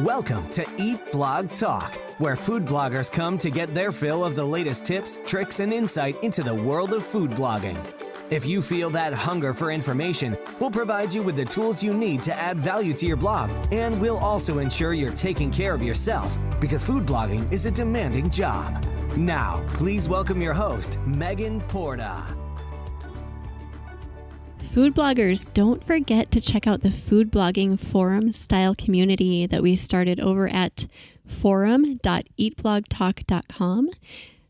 Welcome to Eat Blog Talk, where food bloggers come to get their fill of the latest tips, tricks, and insight into the world of food blogging. If you feel that hunger for information, we'll provide you with the tools you need to add value to your blog, and we'll also ensure you're taking care of yourself, because food blogging is a demanding job. Now, please welcome your host, Megan Porta. Food bloggers, don't forget to check out the food blogging forum style community that we started over at forum.eatblogtalk.com.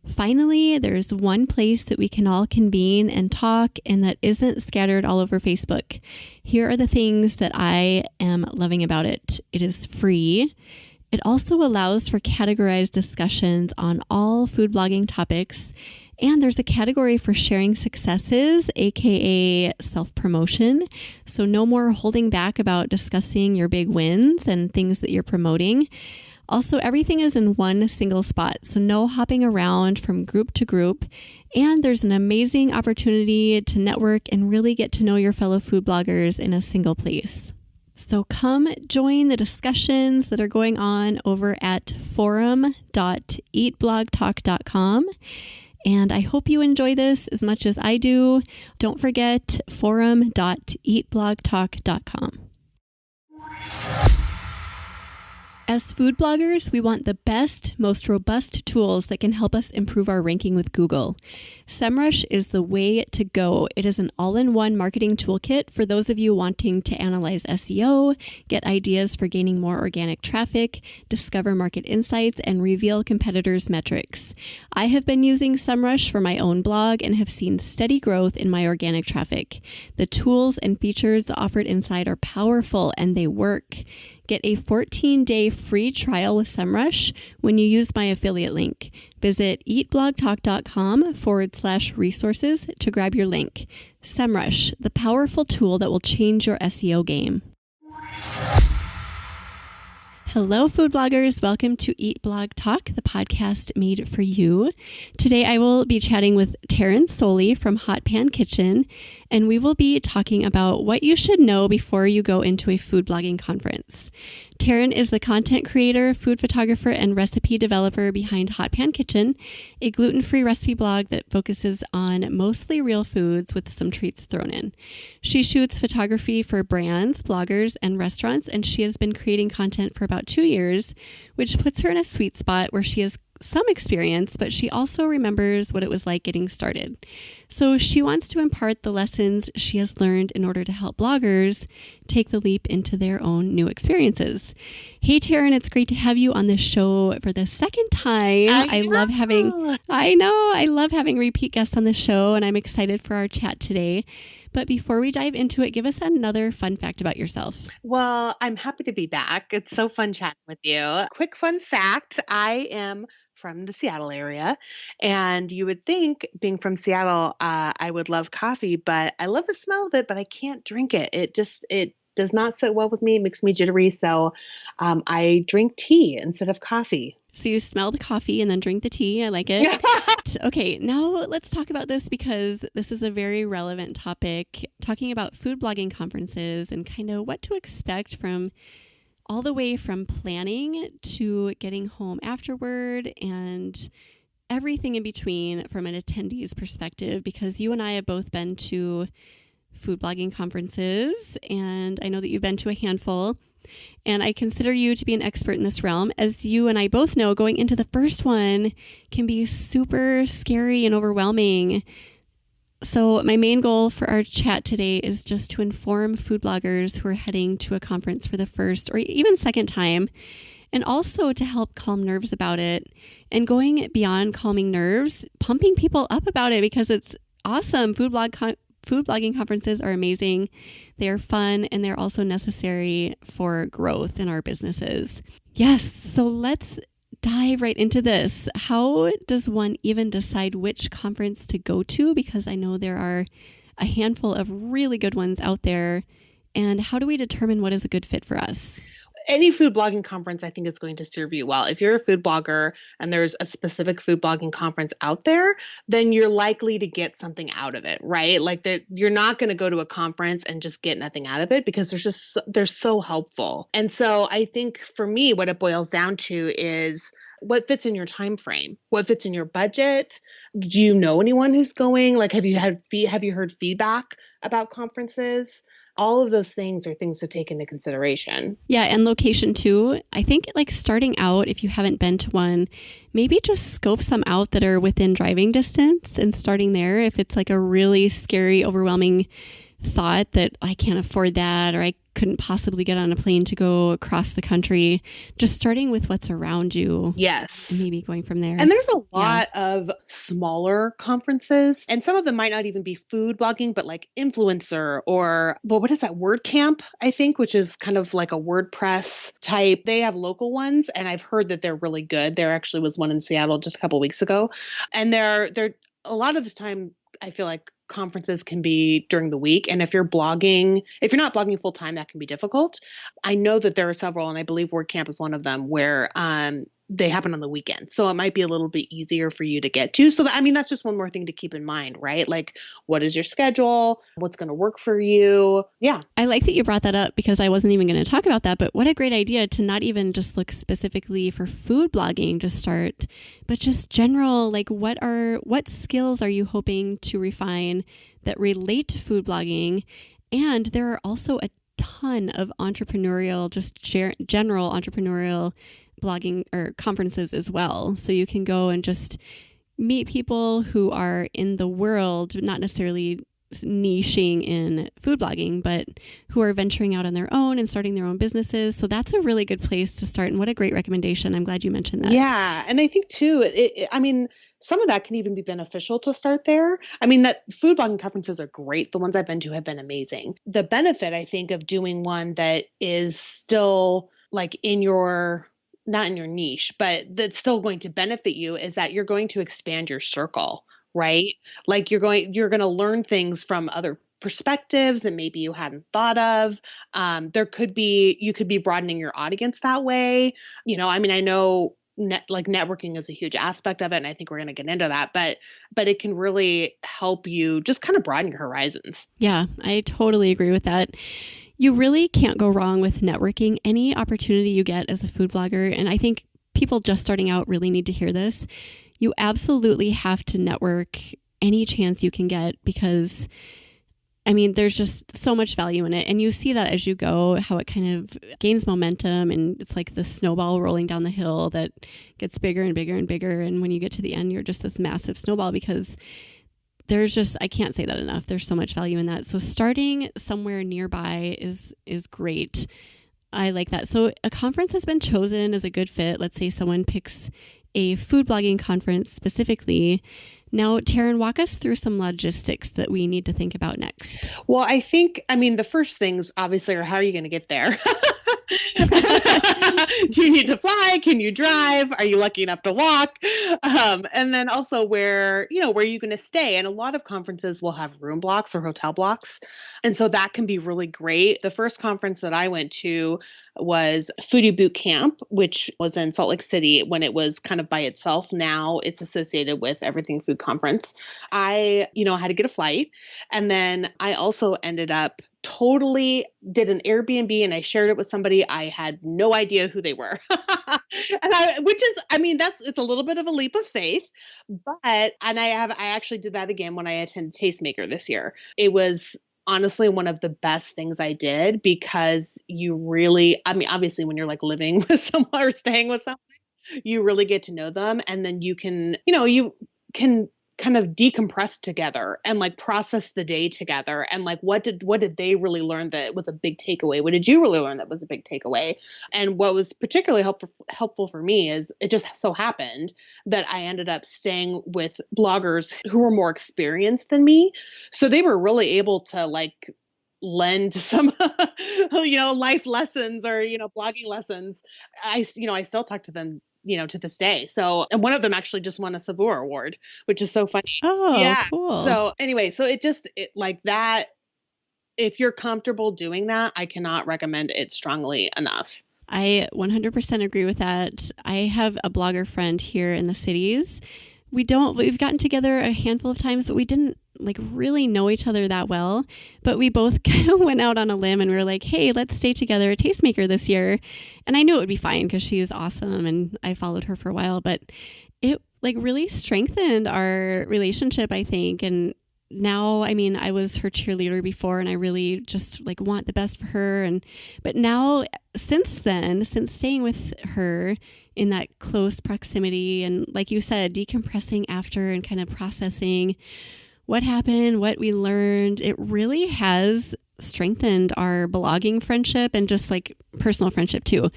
Finally, there's one place that we can all convene and talk and that isn't scattered all over Facebook. Here are the things that I am loving about it. It is free. It also allows for categorized discussions on all food blogging topics. And there's a category for sharing successes, aka self-promotion. So no more holding back about discussing your big wins and things that you're promoting. Also, everything is in one single spot, so no hopping around from group to group. And there's an amazing opportunity to network and really get to know your fellow food bloggers in a single place. So come join the discussions that are going on over at forum.eatblogtalk.com. And I hope you enjoy this as much as I do. Don't forget forum.eatblogtalk.com. As food bloggers, we want the best, most robust tools that can help us improve our ranking with Google. SEMrush is the way to go. It is an all-in-one marketing toolkit for those of you wanting to analyze SEO, get ideas for gaining more organic traffic, discover market insights, and reveal competitors' metrics. I have been using SEMrush for my own blog and have seen steady growth in my organic traffic. The tools and features offered inside are powerful and they work. Get a 14-day free trial with SEMrush when you use my affiliate link. Visit eatblogtalk.com/resources to grab your link. SEMrush, the powerful tool that will change your SEO game. Hello, food bloggers. Welcome to Eat Blog Talk, the podcast made for you. Today, I will be chatting with Taryn Solie from Hot Pan Kitchen, and we will be talking about what you should know before you go into a food blogging conference. Taryn is the content creator, food photographer, and recipe developer behind Hot Pan Kitchen, a gluten-free recipe blog that focuses on mostly real foods with some treats thrown in. She shoots photography for brands, bloggers, and restaurants, and she has been creating content for about 2 years, which puts her in a sweet spot where she has some experience, but she also remembers what it was like getting started. So she wants to impart the lessons she has learned in order to help bloggers take the leap into their own new experiences. Hey, Taryn, it's great to have you on the show for the second time. I love having repeat guests on the show, and I'm excited for our chat today. But before we dive into it, give us another fun fact about yourself. Well, I'm happy to be back. It's so fun chatting with you. Quick fun fact, I am from the Seattle area, and you would think, being from Seattle, I would love coffee, but I love the smell of it, but I can't drink it. It does not sit well with me. It makes me jittery, so I drink tea instead of coffee. So you smell the coffee and then drink the tea. I like it. Okay, now let's talk about this because this is a very relevant topic, talking about food blogging conferences and kind of what to expect from all the way from planning to getting home afterward and everything in between from an attendee's perspective, because you and I have both been to food blogging conferences, and I know that you've been to a handful. And I consider you to be an expert in this realm. As you and I both know, going into the first one can be super scary and overwhelming. So my main goal for our chat today is just to inform food bloggers who are heading to a conference for the first or even second time, and also to help calm nerves about it. And going beyond calming nerves, pumping people up about it, because it's awesome. Food blogging conferences are amazing. They are fun, and they're also necessary for growth in our businesses. Yes, so let's dive right into this. How does one even decide which conference to go to? Because I know there are a handful of really good ones out there. And how do we determine what is a good fit for us? any food blogging conference, I think is going to serve you well. If you're a food blogger and there's a specific food blogging conference out there, then you're likely to get something out of it, right? Like that you're not going to go to a conference and just get nothing out of it because they're so helpful. And so I think for me, what it boils down to is what fits in your time frame, what fits in your budget. Do you know anyone who's going? Like, have you heard feedback about conferences? All of those things are things to take into consideration. Yeah, and location too. I think like starting out, if you haven't been to one, maybe just scope some out that are within driving distance and starting there. If it's like a really scary, overwhelming thought that I can't afford that or I couldn't possibly get on a plane to go across the country, just starting with what's around you. Yes. And maybe going from there. And there's a lot of smaller conferences, and some of them might not even be food blogging, but like influencer or, well, what is that? WordCamp, I think, which is kind of like a WordPress type. They have local ones, and I've heard that they're really good. There actually was one in Seattle just a couple weeks ago. And they're a lot of the time, I feel like conferences can be during the week. And if you're not blogging full time, that can be difficult. I know that there are several, and I believe WordCamp is one of them, where they happen on the weekend. So it might be a little bit easier for you to get to. So that's just one more thing to keep in mind, right? Like, what is your schedule? What's going to work for you? Yeah. I like that you brought that up because I wasn't even going to talk about that, but what a great idea to not even just look specifically for food blogging to start, but just general, like what skills are you hoping to refine that relate to food blogging? And there are also a ton of entrepreneurial, just general entrepreneurial blogging or conferences as well. So you can go and just meet people who are in the world, not necessarily niching in food blogging, but who are venturing out on their own and starting their own businesses. So that's a really good place to start. And what a great recommendation. I'm glad you mentioned that. Yeah. And I think too, some of that can even be beneficial to start there. That food blogging conferences are great. The ones I've been to have been amazing. The benefit, I think, of doing one that is still like not in your niche, but that's still going to benefit you is that you're going to expand your circle, right? Like you're going to learn things from other perspectives that maybe you hadn't thought of. You could be broadening your audience that way. I know networking is a huge aspect of it, and I think we're going to get into that, but it can really help you just kind of broaden your horizons. Yeah, I totally agree with that. You really can't go wrong with networking. Any opportunity you get as a food blogger, and I think people just starting out really need to hear this, you absolutely have to network any chance you can get because, there's just so much value in it. And you see that as you go, how it kind of gains momentum, and it's like the snowball rolling down the hill that gets bigger and bigger and bigger. And when you get to the end, you're just this massive snowball because I can't say that enough. There's so much value in that. So starting somewhere nearby is great. I like that. So a conference has been chosen as a good fit. Let's say someone picks a food blogging conference specifically. Now, Taryn, walk us through some logistics that we need to think about next. Well, I think, the first things obviously are how are you going to get there? Do you need to fly? Can you drive? Are you lucky enough to walk? And then also where are you going to stay? And a lot of conferences will have room blocks or hotel blocks. And so that can be really great. The first conference that I went to was Foodie Boot Camp, which was in Salt Lake City when it was kind of by itself. Now it's associated with Everything Food Conference. I, had to get a flight. And then I also ended up totally did an Airbnb and I shared it with somebody. I had no idea who they were. It's a little bit of a leap of faith, I actually did that again when I attended Tastemaker this year. It was honestly one of the best things I did because you really, obviously when you're like living with someone or staying with someone, you really get to know them. And then you can kind of decompress together and like process the day together. And like, what did they really learn that was a big takeaway? What did you really learn that was a big takeaway? And what was particularly helpful for me is it just so happened that I ended up staying with bloggers who were more experienced than me. So they were really able to like lend some, life lessons or, blogging lessons. I still talk to them to this day. So, and one of them actually just won a Savour Award, which is so funny. Oh, yeah. Cool. So anyway, so it like that, if you're comfortable doing that, I cannot recommend it strongly enough. I 100% agree with that. I have a blogger friend here in the cities. We've gotten together a handful of times, but we didn't like really know each other that well. But we both kind of went out on a limb and we were like, hey, let's stay together at Tastemaker this year. And I knew it would be fine because she is awesome and I followed her for a while, but it like really strengthened our relationship, I think. And now, I mean, I was her cheerleader before and I really just like want the best for her. But now since then, since staying with her in that close proximity and like you said, decompressing after and kind of processing what happened, what we learned, it really has strengthened our blogging friendship and just like personal friendship too.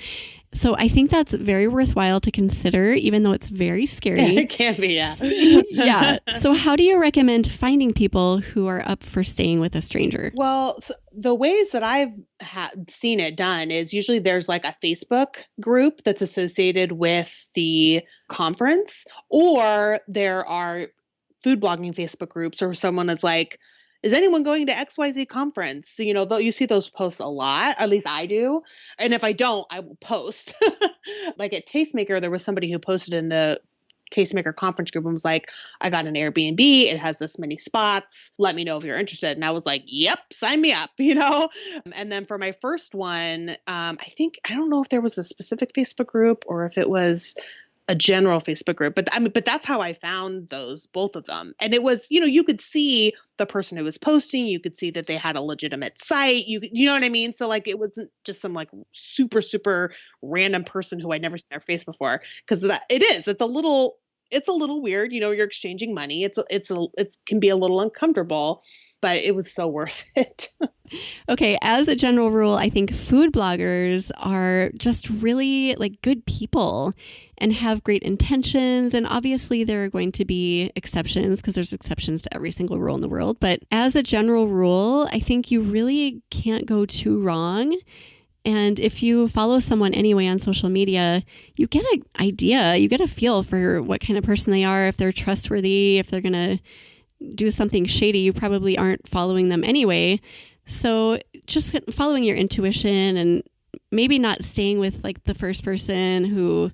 So I think that's very worthwhile to consider, even though it's very scary. It can be, yeah. Yeah. So how do you recommend finding people who are up for staying with a stranger? Well, so the ways that I've seen it done is usually there's like a Facebook group that's associated with the conference, or there are food blogging Facebook groups, or someone is like, is anyone going to XYZ conference? So, you see those posts a lot, at least I do. And if I don't, I will post. Like at Tastemaker, there was somebody who posted in the Tastemaker conference group and was like, I got an Airbnb. It has this many spots. Let me know if you're interested. And I was like, yep, sign me up, And then for my first one, I don't know if there was a specific Facebook group or if it was a general Facebook group, but that's how I found both of them. And it was, you could see the person who was posting, you could see that they had a legitimate site, you know what I mean? So like, it wasn't just some like super, super random person who I'd never seen their face before. Cause it's a little weird, you're exchanging money. It can be a little uncomfortable, but it was so worth it. Okay, as a general rule, I think food bloggers are just really like good people and have great intentions. And obviously there are going to be exceptions because there's exceptions to every single rule in the world. But as a general rule, I think you really can't go too wrong. And if you follow someone anyway on social media, you get an idea, you get a feel for what kind of person they are, if they're trustworthy, if they're going to do something shady, you probably aren't following them anyway. So just following your intuition and maybe not staying with like the first person who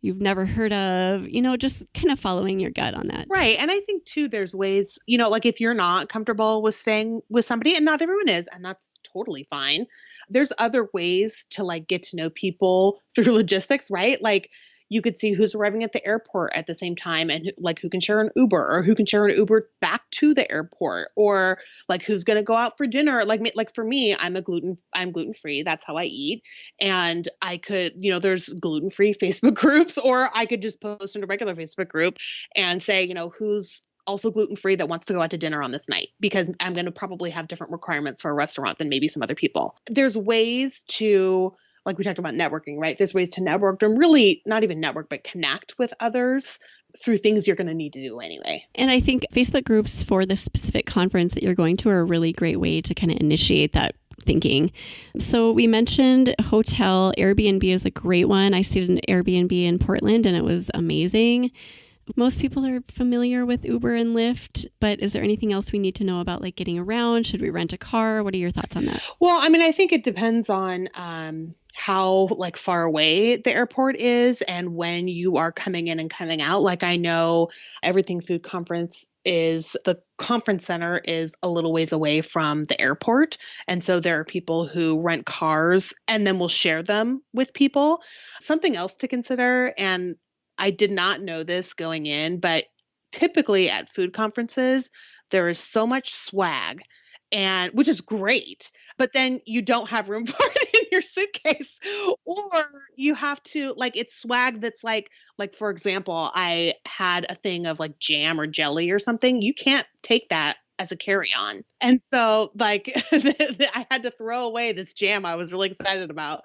you've never heard of, just kind of following your gut on that. Right. And I think too, there's ways, like if you're not comfortable with staying with somebody, and not everyone is, and that's totally fine. There's other ways to like get to know people through logistics, right? Like you could see who's arriving at the airport at the same time and like who can share an Uber or who can share an Uber back to the airport, or like who's going to go out for dinner. Like for me, I'm gluten-free. That's how I eat. And I could, there's gluten-free Facebook groups, or I could just post in a regular Facebook group and say, who's also gluten-free that wants to go out to dinner on this night, because I'm going to probably have different requirements for a restaurant than maybe some other people. There's ways to, like we talked about networking, right? There's ways to network and really not even network, but connect with others through things you're going to need to do anyway. And I think Facebook groups for the specific conference that you're going to are a really great way to kind of initiate that thinking. So we mentioned hotel. Airbnb is a great one. I stayed in an Airbnb in Portland and it was amazing. Most people are familiar with Uber and Lyft, but is there anything else we need to know about like getting around? Should we rent a car? What are your thoughts on that? Well, I mean, I think it depends on how like far away the airport is and when you are coming in and coming out. Like I know Everything Food Conference the conference center is a little ways away from the airport. And so there are people who rent cars and then will share them with people. Something else to consider, and I did not know this going in, but typically at food conferences, there is so much swag, and which is great, but then you don't have room for it in your suitcase, or you have to it's swag that's like for example, I had a thing of like jam or jelly or something. You can't take that as a carry-on. And so I had to throw away this jam I was really excited about.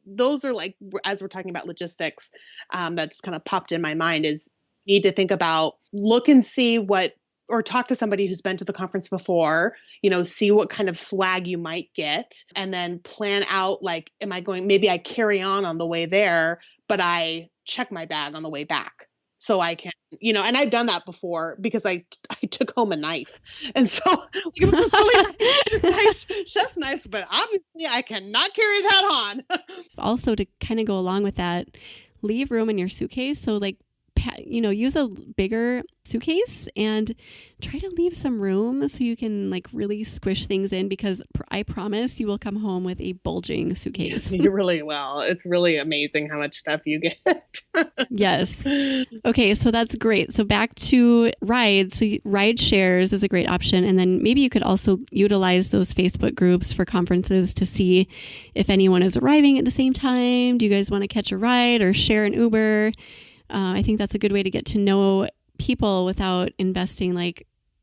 Those are like, as we're talking about logistics, that just kind of popped in my mind is need to think about, look and see or talk to somebody who's been to the conference before, see what kind of swag you might get, and then plan out like, maybe I carry on the way there, but I check my bag on the way back. so I can, and I've done that before because I took home a knife. And so like, it was really nice chef's knives, but obviously I cannot carry that on. Also, to kind of go along with that, leave room in your suitcase. So like, use a bigger suitcase and try to leave some room so you can like really squish things in, because I promise you will come home with a bulging suitcase. You really will. It's really amazing how much stuff you get. Yes. Okay, so that's great. So back to rides. So ride shares is a great option. And then maybe you could also utilize those Facebook groups for conferences to see if anyone is arriving at the same time. Do you guys want to catch a ride or share an Uber? I think that's a good way to get to know people without investing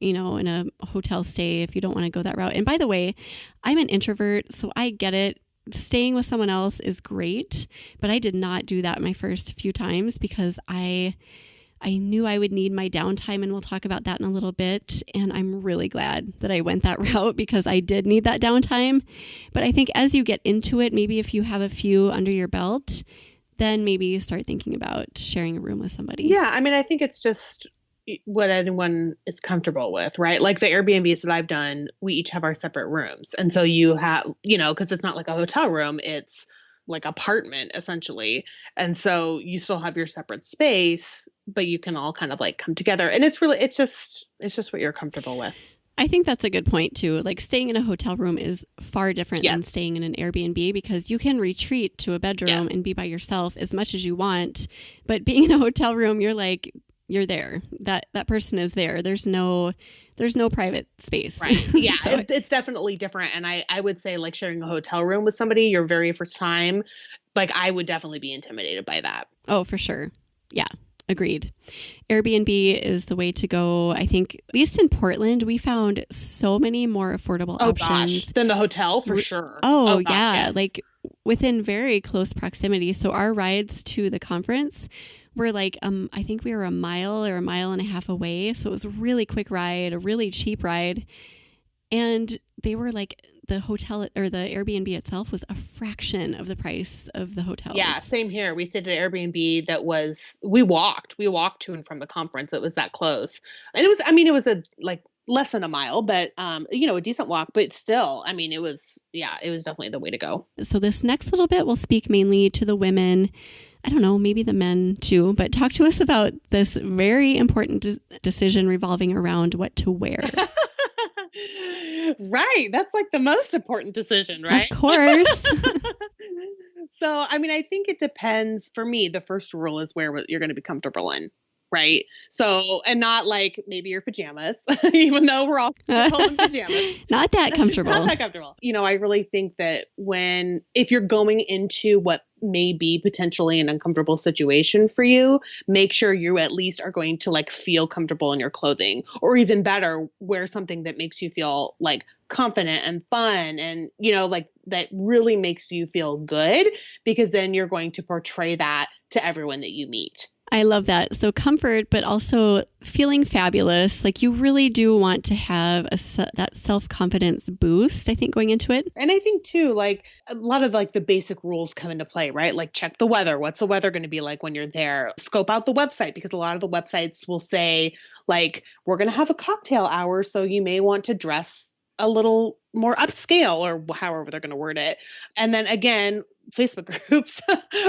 in a hotel stay if you don't want to go that route. And by the way, I'm an introvert, so I get it. Staying with someone else is great, but I did not do that my first few times because I knew I would need my downtime, and we'll talk about that in a little bit. And I'm really glad that I went that route because I did need that downtime. But I think as you get into it, maybe if you have a few under your belt, then maybe start thinking about sharing a room with somebody. Yeah. I mean, I think it's just what anyone is comfortable with, right? Like the Airbnbs that I've done, we each have our separate rooms. And so you have, because it's not like a hotel room, it's like apartment essentially. And so you still have your separate space, but you can all kind of like come together. And it's just what you're comfortable with. I think that's a good point too. Like staying in a hotel room is far different than staying in an Airbnb, because you can retreat to a bedroom and be by yourself as much as you want. But being in a hotel room, you're there. That person is there. There's no private space. Right. Yeah. So it's definitely different. And I would say like sharing a hotel room with somebody your very first time, like I would definitely be intimidated by that. Oh, for sure. Yeah. Agreed. Airbnb is the way to go. I think, at least in Portland, we found so many more affordable options than the hotel for sure. Oh gosh, yeah. Yes. Like within very close proximity. So our rides to the conference were like, I think we were a mile or a mile and a half away. So it was a really quick ride, a really cheap ride. And they were like, the hotel or the Airbnb itself was a fraction of the price of the hotel. Yeah, same here. We stayed at an Airbnb that we walked to and from the conference. It was that close. And it was a like less than a mile, but a decent walk, but still, it was definitely the way to go. So this next little bit will speak mainly to the women. I don't know, maybe the men too, but talk to us about this very important decision revolving around what to wear. Right. That's like the most important decision, right? Of course. So, I think it depends. For me, the first rule is wear what you're going to be comfortable in. Right. So, and not like maybe your pajamas, even though we're all comfortable in pajamas. Not that comfortable. Not that comfortable. I really think that if you're going into what may be potentially an uncomfortable situation for you, make sure you at least are going to like feel comfortable in your clothing, or even better, wear something that makes you feel like confident and fun and, like that really makes you feel good, because then you're going to portray that to everyone that you meet. I love that. So comfort, but also feeling fabulous. Like you really do want to have that self-confidence boost, I think, going into it. And I think too, like a lot of like the basic rules come into play, right? Like check the weather. What's the weather going to be like when you're there? Scope out the website, because a lot of the websites will say like, we're going to have a cocktail hour, so you may want to dress a little more upscale, or however they're going to word it. And then again, Facebook groups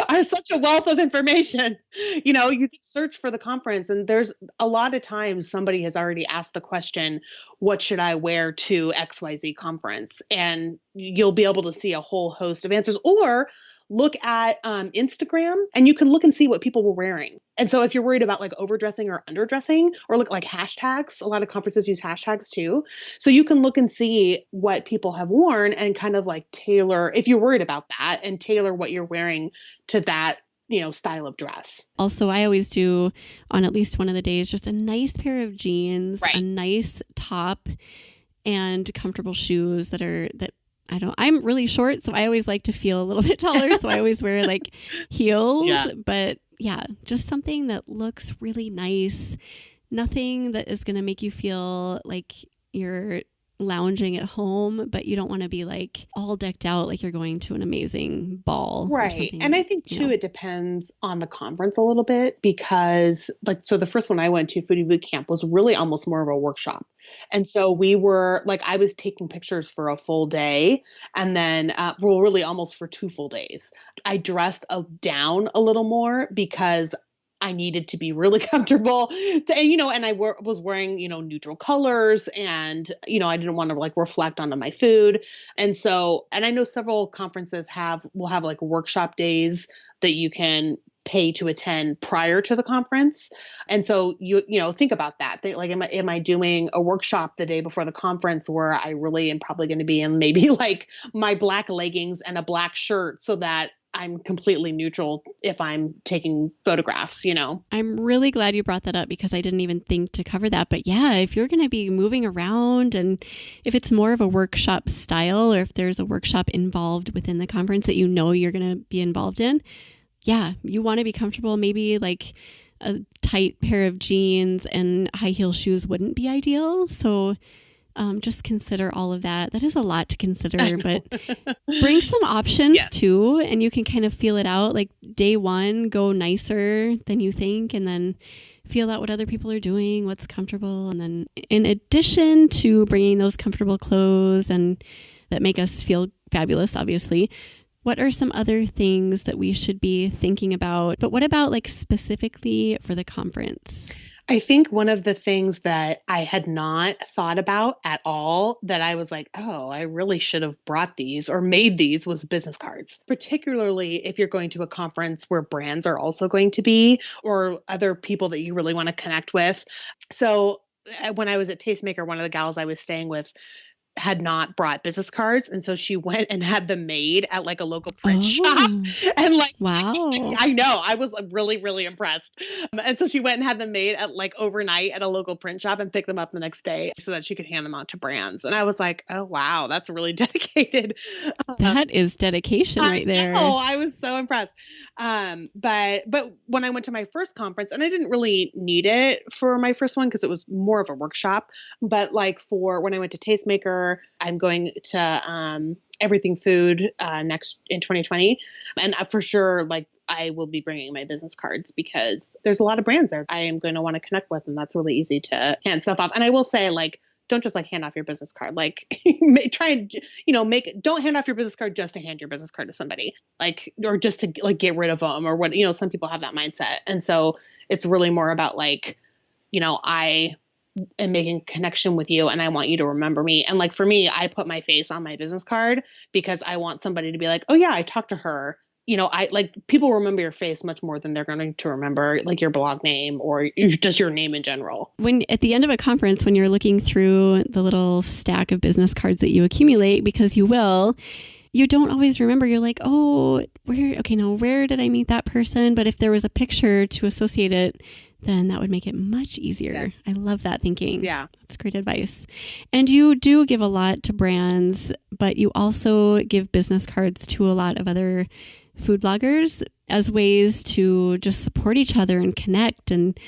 are such a wealth of information. You can search for the conference, and there's a lot of times somebody has already asked the question, what should I wear to XYZ conference? And you'll be able to see a whole host of answers, or look at Instagram, and you can look and see what people were wearing. And so if you're worried about like overdressing or underdressing, or look like hashtags, a lot of conferences use hashtags too. So you can look and see what people have worn and kind of like tailor, if you're worried about that, and tailor what you're wearing to that, style of dress. Also, I always do on at least one of the days, just a nice pair of jeans, right, a nice top, and comfortable shoes I'm really short, so I always like to feel a little bit taller. So I always wear like heels, but yeah, just something that looks really nice. Nothing that is going to make you feel like you're lounging at home, but you don't want to be like all decked out like you're going to an amazing ball or Right. something. And I think too, it depends on the conference a little bit because so the first one I went to, Foodie Boot Camp, was really almost more of a workshop. And so we were like, I was taking pictures for a full day and then, really almost for 2 full days. I dressed down a little more because I needed to be really comfortable and I was wearing, neutral colors and, I didn't want to like reflect onto my food. And I know several conferences will have like workshop days that you can pay to attend prior to the conference. And so think about that. Like, am I doing a workshop the day before the conference where I really am probably going to be in maybe like my black leggings and a black shirt so that I'm completely neutral if I'm taking photographs, I'm really glad you brought that up because I didn't even think to cover that. But yeah, if you're going to be moving around and if it's more of a workshop style or if there's a workshop involved within the conference that you're going to be involved in, yeah, you want to be comfortable. Maybe like a tight pair of jeans and high heel shoes wouldn't be ideal. So just consider all of that. That is a lot to consider, but bring some options too, and you can kind of feel it out. Like day one, go nicer than you think, and then feel out what other people are doing, what's comfortable. And then in addition to bringing those comfortable clothes and that make us feel fabulous, obviously, what are some other things that we should be thinking about? But what about like specifically for the conference? I think one of the things that I had not thought about at all that I was like, oh, I really should have brought these or made these was business cards, particularly if you're going to a conference where brands are also going to be or other people that you really want to connect with. So when I was at Tastemaker, one of the gals I was staying with had not brought business cards. And so she went and had them made at like a local print shop. And like, wow, I know, I was really, really impressed. And so she went and had them made at like overnight at a local print shop and picked them up the next day so that she could hand them out to brands. And I was like, oh, wow, that's really dedicated. That is dedication right there. Oh, I was so impressed. But when I went to my first conference, and I didn't really need it for my first one because it was more of a workshop, but like for when I went to Tastemaker, I'm going to Everything Food next in 2020. And for sure, like I will be bringing my business cards because there's a lot of brands there I am going to want to connect with. And that's really easy to hand stuff off. And I will say, like, don't just like hand off your business card. Like try and, don't hand off your business card just to hand your business card to somebody, like, or just to like get rid of them or what, some people have that mindset. And so it's really more about like, I am making connection with you and I want you to remember me. And like, for me, I put my face on my business card because I want somebody to be like, oh yeah, I talked to her. I like people remember your face much more than they're going to remember like your blog name or just your name in general. When at the end of a conference, when you're looking through the little stack of business cards that you accumulate, because you will, you don't always remember. You're like, oh, where did I meet that person? But if there was a picture to associate it, then that would make it much easier. Yes. I love that thinking. Yeah. That's great advice. And you do give a lot to brands, but you also give business cards to a lot of other food bloggers as ways to just support each other and connect. And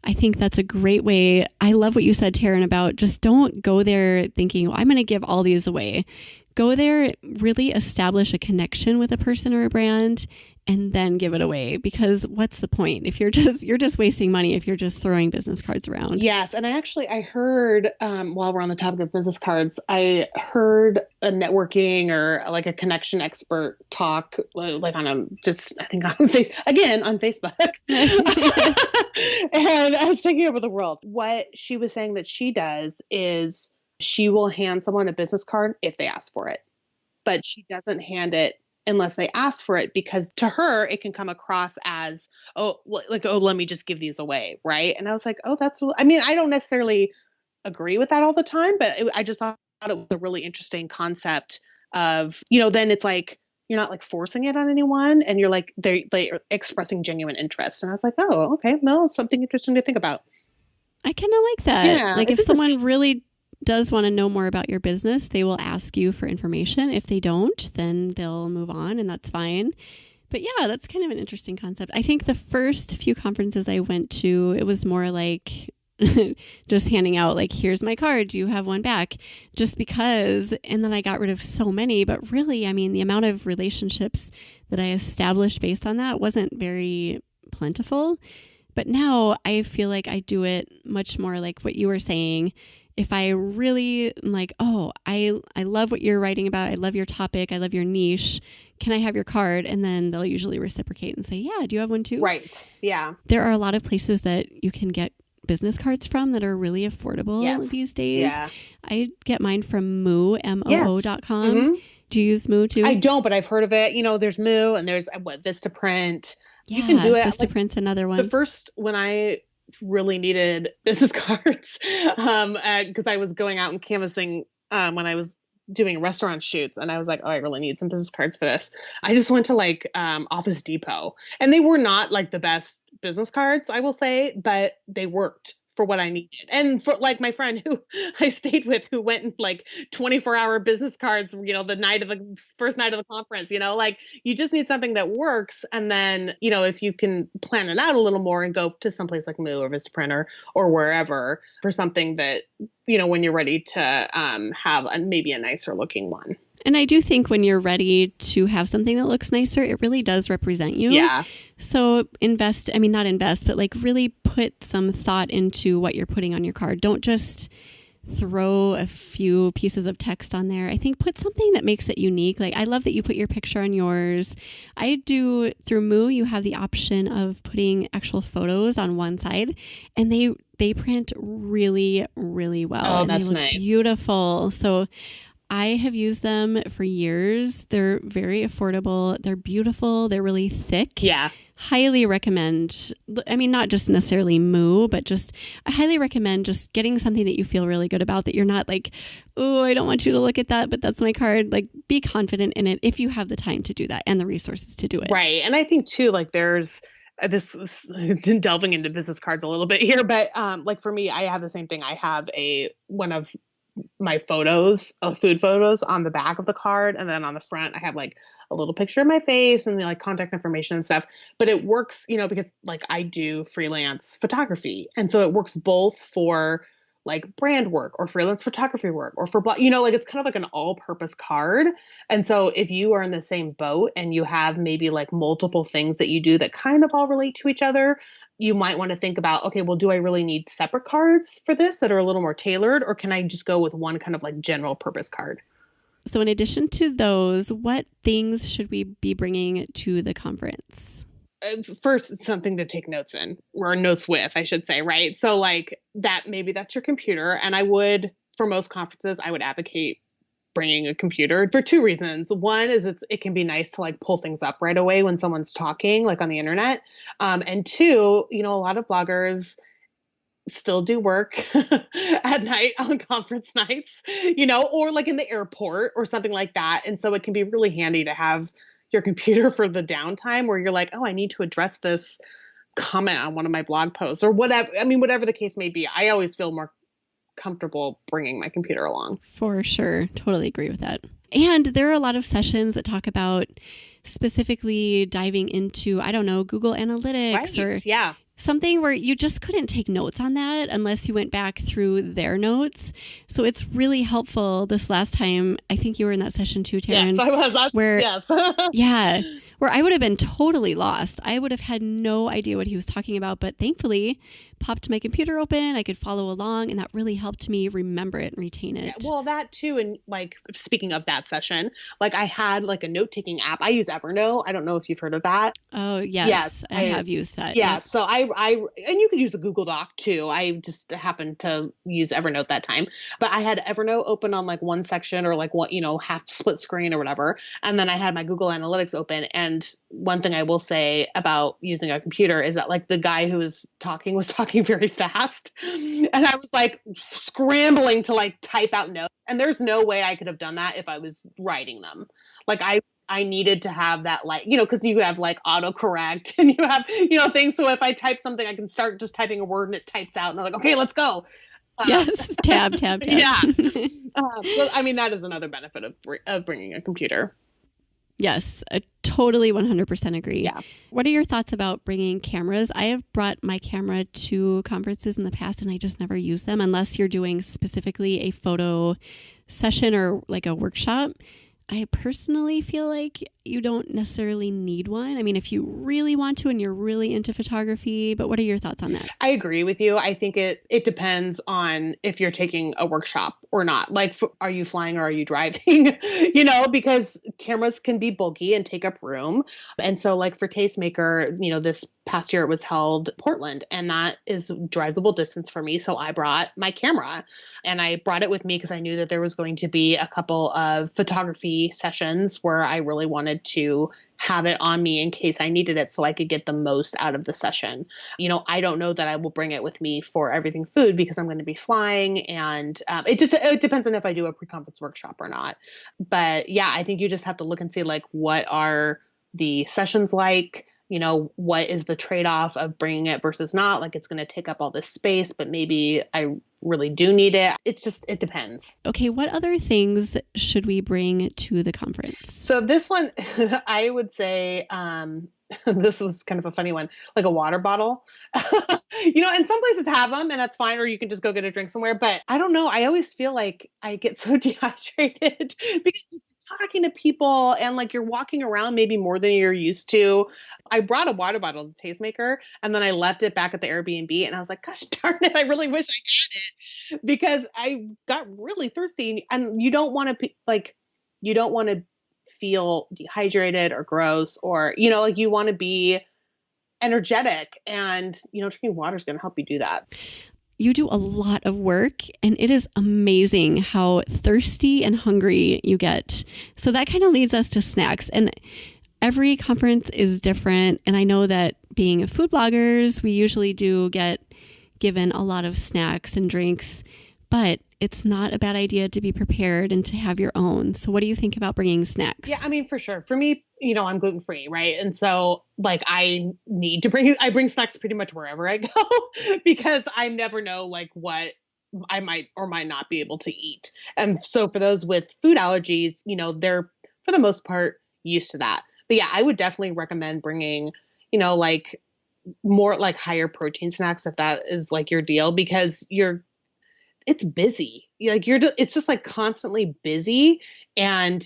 I think that's a great way. I love what you said, Taryn, about just don't go there thinking, I'm going to give all these away. Go there, really establish a connection with a person or a brand, and then give it away, because what's the point if you're just wasting money if you're just throwing business cards around. Yes. And I heard while we're on the topic of business cards, I heard a networking or like a connection expert talk like on Facebook and I was taking over the world. What she was saying that she does is she will hand someone a business card if they ask for it, but she doesn't hand it unless they ask for it, because to her, it can come across as, let me just give these away. Right. And I was like, oh, I don't necessarily agree with that all the time, but I just thought it was a really interesting concept of, then it's like, you're not like forcing it on anyone and you're like, they're expressing genuine interest. And I was like, oh, okay. Well, something interesting to think about. I kind of like that. Yeah, like if someone really does want to know more about your business, they will ask you for information. If they don't, then they'll move on, and that's fine. But yeah, that's kind of an interesting concept. I think the first few conferences I went to, it was more like just handing out like, here's my card. Do you have one back? Just because. And then I got rid of so many. But really, I mean, the amount of relationships that I established based on that wasn't very plentiful. But now I feel like I do it much more like what you were saying. If I really am like, oh, I love what you're writing about. I love your topic. I love your niche. Can I have your card? And then they'll usually reciprocate and say, yeah, do you have one too? Right. Yeah. There are a lot of places that you can get business cards from that are really affordable these days. Yeah. I get mine from moo.com. Mm-hmm. Do you use Moo too? I don't, but I've heard of it. There's Moo and there's Vistaprint. Yeah, you can do it. Vistaprint's another one. The first, when I really needed business cards, because I was going out and canvassing when I was doing restaurant shoots, and I was like, oh, I really need some business cards for this. I just went to like Office Depot, and they were not like the best business cards, I will say, but they worked for what I needed. And for like my friend who I stayed with, who went in like 24-hour business cards, the first night of the conference, like you just need something that works. And then, if you can plan it out a little more and go to someplace like Moo or Vistaprint or wherever for something that, when you're ready to have maybe a nicer looking one. And I do think when you're ready to have something that looks nicer, it really does represent you. Yeah. So not invest, but like really put some thought into what you're putting on your card. Don't just throw a few pieces of text on there. I think put something that makes it unique. Like I love that you put your picture on yours. I do through Moo, you have the option of putting actual photos on one side, and they print really, really well. Oh, and that's they look nice. Beautiful. So I have used them for years. They're very affordable. They're beautiful. They're really thick. Yeah. Highly recommend. I mean, not just necessarily Moo, but I highly recommend just getting something that you feel really good about, that you're not like, oh, I don't want you to look at that, but that's my card. Like, be confident in it if you have the time to do that and the resources to do it. Right. And I think too, like there's this delving into business cards a little bit here, but like for me, I have the same thing. I have one of my food photos on the back of the card. And then on the front, I have like a little picture of my face and like contact information and stuff. But it works, because like I do freelance photography. And so it works both for like brand work or freelance photography work or for blog, like it's kind of like an all-purpose card. And so if you are in the same boat and you have maybe like multiple things that you do that kind of all relate to each other, you might want to think about, okay, well, do I really need separate cards for this that are a little more tailored, or can I just go with one kind of like general purpose card? So in addition to those, what things should we be bringing to the conference? First, something to take notes in, or notes with, I should say, right? So like maybe that's your computer. And for most conferences, I would advocate bringing a computer for two reasons. One is it can be nice to like pull things up right away when someone's talking, like on the internet. And two, a lot of bloggers still do work at night on conference nights, or like in the airport or something like that. And so it can be really handy to have your computer for the downtime where you're like, oh, I need to address this comment on one of my blog posts or whatever. I mean, whatever the case may be, I always feel more comfortable bringing my computer along. For sure. Totally agree with that. And there are a lot of sessions that talk about specifically diving into, I don't know, Google Analytics or something where you just couldn't take notes on that unless you went back through their notes. So it's really helpful. This last time, I think you were in that session too, Taryn. Yes, I was. Yeah. Where I would have been totally lost. I would have had no idea what he was talking about, but thankfully popped my computer open. I could follow along, and that really helped me remember it and retain it. Yeah, well, that too. And like, speaking of that session, like I had like a note-taking app. I use Evernote. I don't know if you've heard of that. Oh, yes. I have used that. Yeah. So and you could use the Google Doc too. I just happened to use Evernote that time, but I had Evernote open on like one section or like one, half split screen or whatever. And then I had my Google Analytics open. And one thing I will say about using a computer is that like the guy who was talking very fast. And I was like scrambling to like type out notes. And there's no way I could have done that if I was writing them. Like I needed to have that, like, because you have like autocorrect and you have, things. So if I type something, I can start just typing a word and it types out and I'm like, okay, let's go. Yes. Tab. Yeah. So, I mean, that is another benefit of bringing a computer. Yes, I Totally 100% agree. Yeah. What are your thoughts about bringing cameras? I have brought my camera to conferences in the past and I just never use them unless you're doing specifically a photo session or like a workshop. I personally feel like you don't necessarily need one. I mean, if you really want to and you're really into photography, but what are your thoughts on that? I agree with you. I think it depends on if you're taking a workshop or not. Like, are you flying or are you driving? Because cameras can be bulky and take up room. And so like for Tastemaker, this past year it was held Portland, and that is drivable distance for me. So I brought my camera and I brought it with me because I knew that there was going to be a couple of photography sessions where I really wanted to have it on me in case I needed it so I could get the most out of the session. I don't know that I will bring it with me for everything food because I'm going to be flying, and it depends on if I do a pre-conference workshop or not. But yeah, I think you just have to look and see like what are the sessions like, what is the trade-off of bringing it versus not. Like it's going to take up all this space, but maybe I really do need it. It depends. Okay, what other things should we bring to the conference? So this one, I would say, this was kind of a funny one, like a water bottle. And some places have them and that's fine, or you can just go get a drink somewhere. But I don't know. I always feel like I get so dehydrated because you're talking to people and like you're walking around maybe more than you're used to. I brought a water bottle to Tastemaker and then I left it back at the Airbnb and I was like, gosh darn it, I really wish I had it because I got really thirsty, and you don't want to feel dehydrated or gross or, like you want to be energetic, and, drinking water is going to help you do that. You do a lot of work and it is amazing how thirsty and hungry you get. So that kind of leads us to snacks, and every conference is different. And I know that being food bloggers, we usually do get given a lot of snacks and drinks, but it's not a bad idea to be prepared and to have your own. So what do you think about bringing snacks? Yeah, I mean, for sure. For me, I'm gluten-free, right? And so like I bring snacks pretty much wherever I go because I never know like what I might or might not be able to eat. And so for those with food allergies, they're for the most part used to that. But yeah, I would definitely recommend bringing, like more like higher protein snacks if that is like your deal, because it's busy. It's just like constantly busy, and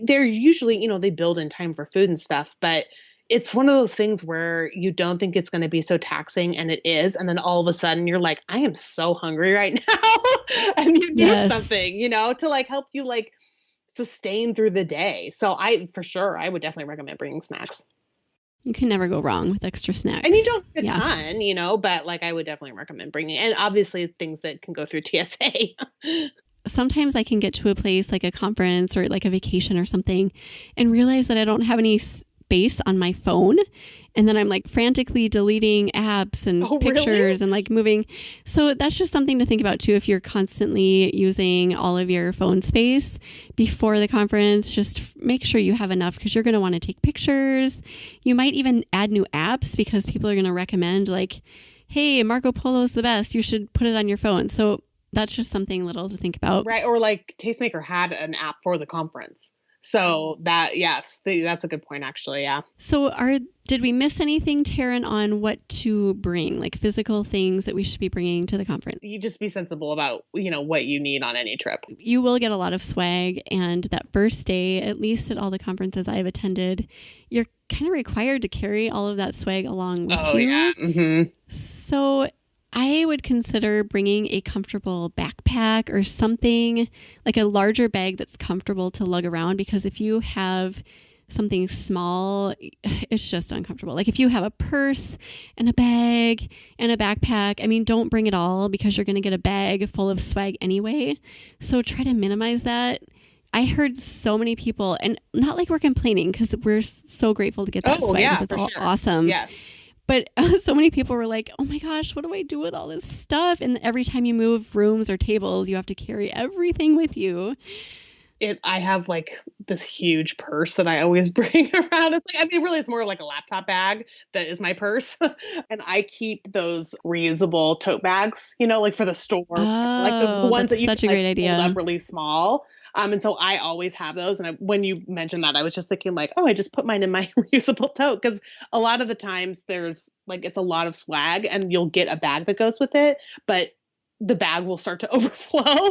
they're usually, they build in time for food and stuff, but it's one of those things where you don't think it's going to be so taxing, and it is. And then all of a sudden you're like, I am so hungry right now. And you need something, to like help you like sustain through the day. So I would definitely recommend bringing snacks. You can never go wrong with extra snacks. And you don't get a ton, but like I would definitely recommend bringing, and obviously things that can go through TSA. Sometimes I can get to a place like a conference or like a vacation or something and realize that I don't have any space on my phone. And then I'm like frantically deleting apps and pictures and like moving. So that's just something to think about too. If you're constantly using all of your phone space before the conference, just make sure you have enough, because you're going to want to take pictures. You might even add new apps because people are going to recommend like, hey, Marco Polo is the best. You should put it on your phone. So that's just something little to think about. Right. Or like Tastemaker had an app for the conference. So that's a good point, actually. Yeah. So did we miss anything, Taryn, on what to bring, like physical things that we should be bringing to the conference? You just be sensible about, what you need on any trip. You will get a lot of swag. And that first day, at least at all the conferences I've attended, you're kind of required to carry all of that swag along with you. Oh, yeah. Mm-hmm. So I would consider bringing a comfortable backpack or something, like a larger bag that's comfortable to lug around, because if you have something small, it's just uncomfortable. Like if you have a purse and a bag and a backpack, I mean, don't bring it all because you're going to get a bag full of swag anyway. So try to minimize that. I heard so many people, and not like we're complaining because we're so grateful to get that swag. Yeah, it's all awesome. Yes. But so many people were like, oh my gosh, what do I do with all this stuff? And every time you move rooms or tables, you have to carry everything with you. I have like this huge purse that I always bring around. It's like, really, it's more like a laptop bag that is my purse. And I keep those reusable tote bags, like for the store, like the ones that you such can a great idea. fold up really small. And so I always have those. And when you mentioned that, I was just thinking like, oh, I just put mine in my reusable tote. Cause a lot of the times there's like, it's a lot of swag and you'll get a bag that goes with it, but the bag will start to overflow.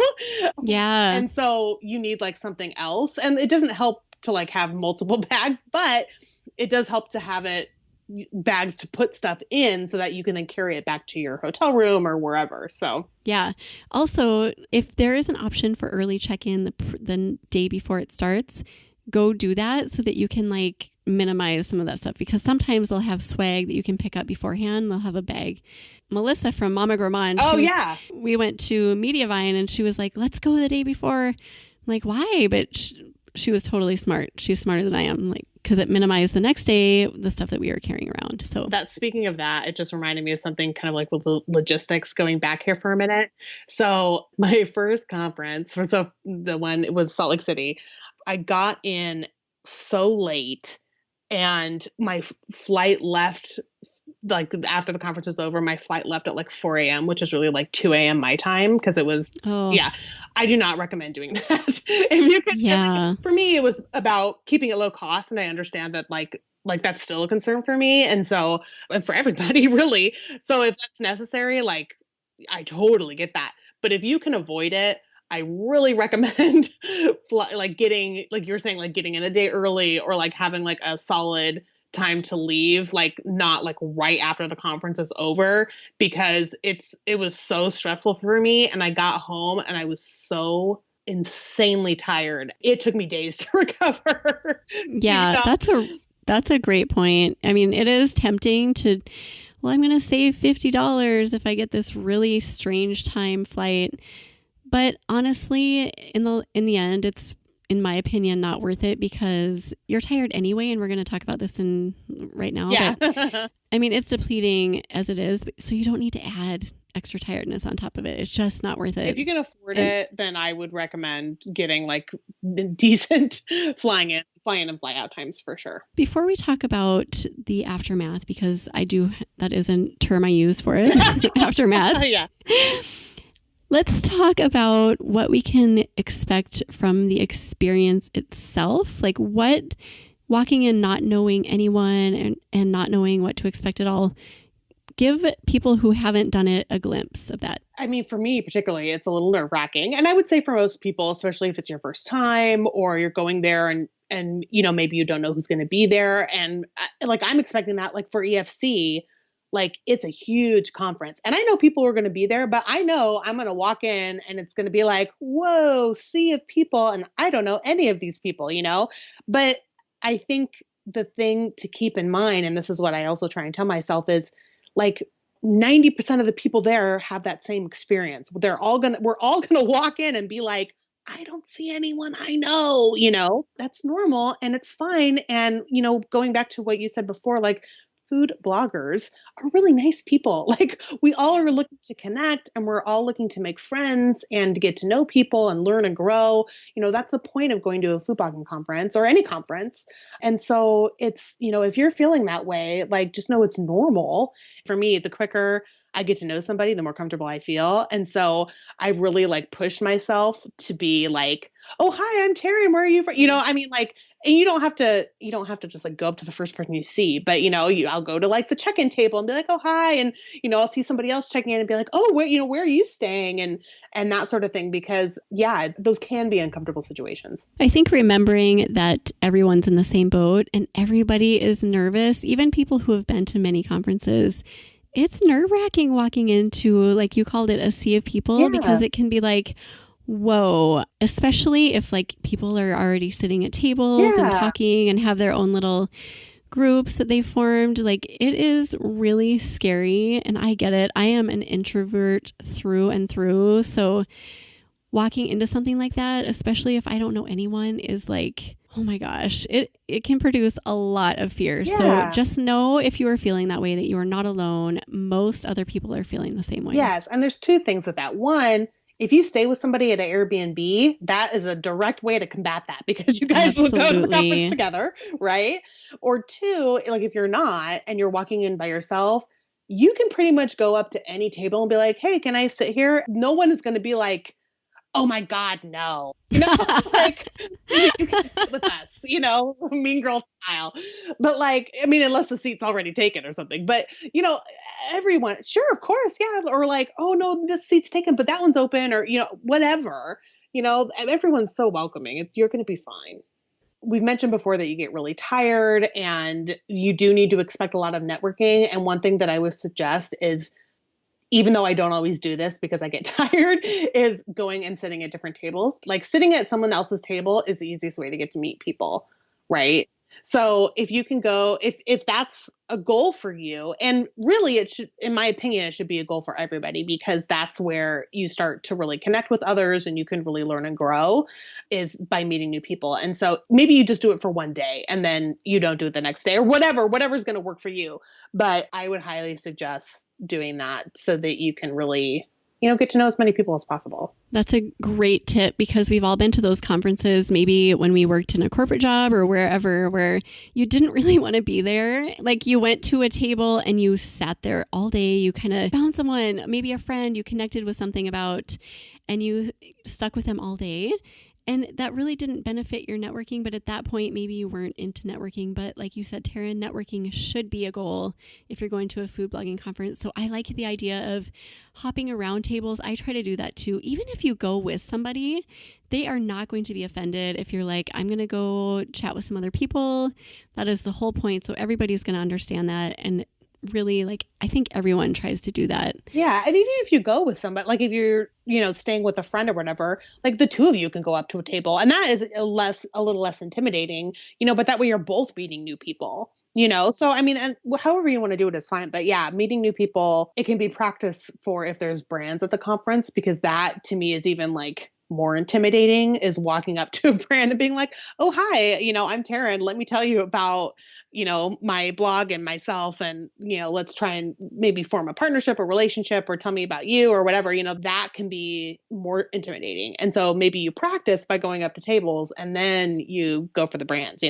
Yeah. And so you need like something else. And it doesn't help to like have multiple bags, but it does help to have bags to put stuff in so that you can then carry it back to your hotel room or wherever. So yeah. Also, if there is an option for early check-in the day before it starts, go do that so that you can like minimize some of that stuff, because sometimes they'll have swag that you can pick up beforehand. They'll have a bag. Melissa from Mama Gourmand. We went to Mediavine and she was like, let's go the day before. I'm like, why? But she was totally smart. She's smarter than I am. Like, because it minimized the next day the stuff that we were carrying around. So speaking of that, it just reminded me of something kind of like with the logistics, going back here for a minute. So my first conference was the one, it was Salt Lake City. I got in so late and my flight left like after the conference was over. My flight left at like 4 a.m., which is really like 2 a.m. my time, because it was I do not recommend doing that. If you can, for me, it was about keeping it low cost, and I understand that like that's still a concern for me, and so and for everybody really. So if that's necessary, like I totally get that. But if you can avoid it, I really recommend like getting, like you're saying, like getting in a day early, or like having like a solid time to leave, like not like right after the conference is over, because it was so stressful for me, and I got home and I was so insanely tired. It took me days to recover. Yeah, that's a great point. I mean, it is tempting to, well, I'm going to save $50 if I get this really strange time flight. But honestly, in the end, it's, in my opinion, not worth it, because you're tired anyway. And we're going to talk about this right now. Yeah. But, I mean, it's depleting as it is. So you don't need to add extra tiredness on top of it. It's just not worth it. If you can afford it, then I would recommend getting like decent flying in and fly out times for sure. Before we talk about the aftermath, because that is a term I use for it, aftermath. Yeah. Let's talk about what we can expect from the experience itself. Like what walking in not knowing anyone and not knowing what to expect at all. Give people who haven't done it a glimpse of that. I mean, for me particularly, it's a little nerve-wracking. And I would say for most people, especially if it's your first time or you're going there and you know, maybe you don't know who's going to be there. And like I'm expecting that, like for EFC, like it's a huge conference, and I know people are going to be there, but I know I'm going to walk in and it's going to be like, whoa, sea of people. And I don't know any of these people, you know, but I think the thing to keep in mind, and this is what I also try and tell myself, is like 90% of the people there have that same experience. We're all going to walk in and be like, I don't see anyone I know, you know, that's normal and it's fine. And, you know, going back to what you said before, like food bloggers are really nice people. Like we all are looking to connect, and we're all looking to make friends and to get to know people and learn and grow. You know, that's the point of going to a food blogging conference or any conference. And so it's, you know, if you're feeling that way, like just know it's normal. For me, the quicker I get to know somebody, the more comfortable I feel. And so I really like push myself to be like, oh, hi, I'm Taryn. Where are you from? You know, I mean, like, and you don't have to just like go up to the first person you see, but you know, I'll go to like the check-in table and be like, oh, hi. And, you know, I'll see somebody else checking in and be like, oh, where are you staying? And that sort of thing, because yeah, those can be uncomfortable situations. I think remembering that everyone's in the same boat and everybody is nervous, even people who have been to many conferences, it's nerve-wracking walking into, like you called it, a sea of people, because it can be like, whoa, especially if like people are already sitting at tables and talking and have their own little groups that they formed. Like it is really scary, and I get it. I am an introvert through and through. So walking into something like that, especially if I don't know anyone, is like, oh my gosh, it can produce a lot of fear. Yeah. So just know, if you are feeling that way, that you are not alone. Most other people are feeling the same way. Yes. And there's two things with that. One, if you stay with somebody at an Airbnb, that is a direct way to combat that, because you guys will go to the conference together, right? Or two, like if you're not and you're walking in by yourself, you can pretty much go up to any table and be like, hey, can I sit here? No one is going to be like, oh my God, no. Like, you can sit with us, mean girl style. But like, I mean, unless the seat's already taken or something. But, everyone, sure, of course, yeah. Or like, oh no, this seat's taken, but that one's open, or, whatever. Everyone's so welcoming. You're going to be fine. We've mentioned before that you get really tired and you do need to expect a lot of networking. And one thing that I would suggest is, even though I don't always do this because I get tired, is going and sitting at different tables. Like sitting at someone else's table is the easiest way to get to meet people, right? So if you can go, if that's a goal for you, and really it should, in my opinion, it should be a goal for everybody, because that's where you start to really connect with others and you can really learn and grow, is by meeting new people. And so maybe you just do it for one day and then you don't do it the next day, or whatever's going to work for you. But I would highly suggest doing that so that you can really, get to know as many people as possible. That's a great tip, because we've all been to those conferences, maybe when we worked in a corporate job or wherever, where you didn't really want to be there. Like you went to a table and you sat there all day. You kind of found someone, maybe a friend you connected with something about, and you stuck with them all day. And that really didn't benefit your networking. But at that point, maybe you weren't into networking. But like you said, Taryn, networking should be a goal if you're going to a food blogging conference. So I like the idea of hopping around tables. I try to do that too. Even if you go with somebody, they are not going to be offended if you're like, I'm going to go chat with some other people. That is the whole point. So everybody's going to understand that. And really, like, I think everyone tries to do that. Yeah. And even if you go with somebody, like if you're, staying with a friend or whatever, like the two of you can go up to a table, and that is a little less intimidating, but that way you're both meeting new people, So, I mean, and however you want to do it is fine. But yeah, meeting new people, it can be practice for if there's brands at the conference, because that to me is even like more intimidating, is walking up to a brand and being like, oh, hi, I'm Taryn. Let me tell you about, my blog and myself, and, let's try and maybe form a partnership or relationship, or tell me about you or whatever, that can be more intimidating. And so maybe you practice by going up to tables and then you go for the brands,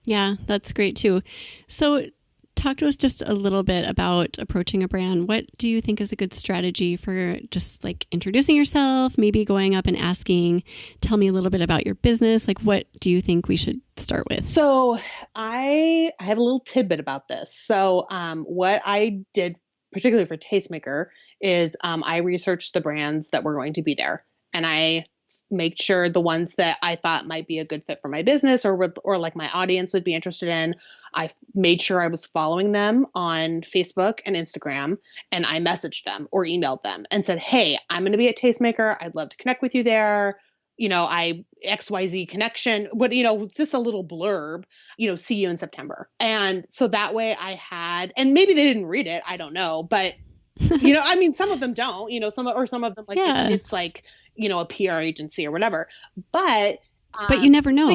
Yeah, that's great too. So talk to us just a little bit about approaching a brand. What do you think is a good strategy for just like introducing yourself, maybe going up and asking, tell me a little bit about your business? Like, what do you think we should start with? So I have a little tidbit about this. So what I did, particularly for Tastemaker, is I researched the brands that were going to be there, and I make sure the ones that I thought might be a good fit for my business, or like my audience would be interested in. I made sure I was following them on Facebook and Instagram, and I messaged them or emailed them and said, hey, I'm going to be at Tastemaker. I'd love to connect with you there. I XYZ connection, but, it's just a little blurb, see you in September. And so that way I had, and maybe they didn't read it, I don't know, but I mean, some of them don't, some of them, like, Yeah. it's like, a PR agency or whatever, but you never know.